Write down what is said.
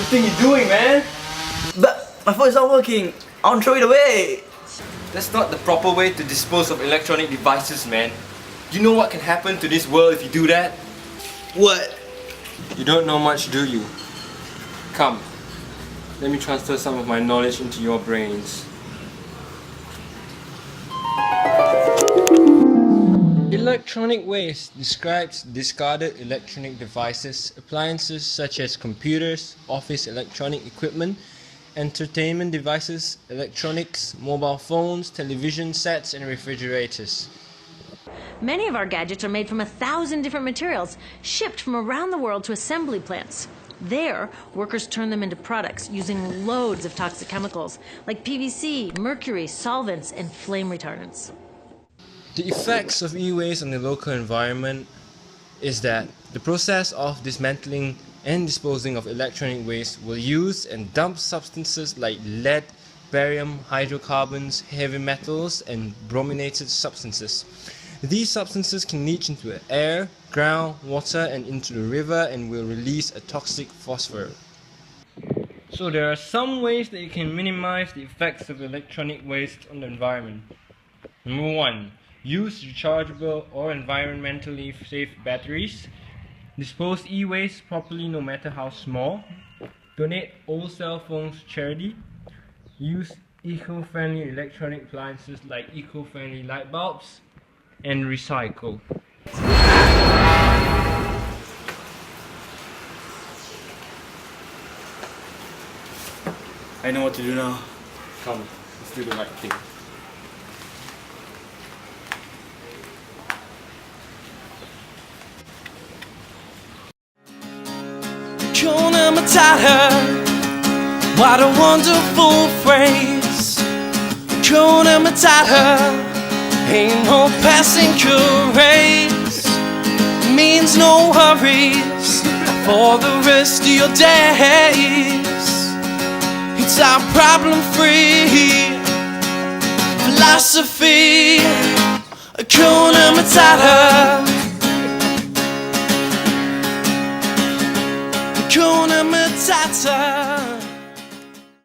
the thing you're doing, man? But my phone is not working. I want to throw it away. That's not the proper way to dispose of electronic devices, man. Do you know what can happen to this world if you do that? What? You don't know much, do you? Come, let me transfer some of my knowledge into your brains. Electronic waste describes discarded electronic devices, appliances such as computers, office electronic equipment, entertainment devices, electronics, mobile phones, television sets, and refrigerators. Many of our gadgets are made from 1,000 different materials, shipped from around the world to assembly plants. There, workers turn them into products using loads of toxic chemicals like PVC, mercury, solvents, and flame retardants. The effects of e-waste on the local environment is that the process of dismantling and disposing of electronic waste will use and dump substances like lead, barium, hydrocarbons, heavy metals, and brominated substances. These substances can leach into the air, ground, water, and into the river and will release a toxic phosphor. So there are some ways that you can minimize the effects of electronic waste on the environment. Number 1. Use rechargeable or environmentally safe batteries. Dispose e-waste properly no matter how small. Donate old cell phones to charity. Use eco-friendly electronic appliances like eco-friendly light bulbs. And recycle. I know what to do now. Come, let's do the right thing. Hakuna Matata, what a wonderful phrase. Hakuna Matata, ain't no passing craze. Means no worries for the rest of your days. It's our problem-free philosophy. Hakuna Matata. Hakuna Matata.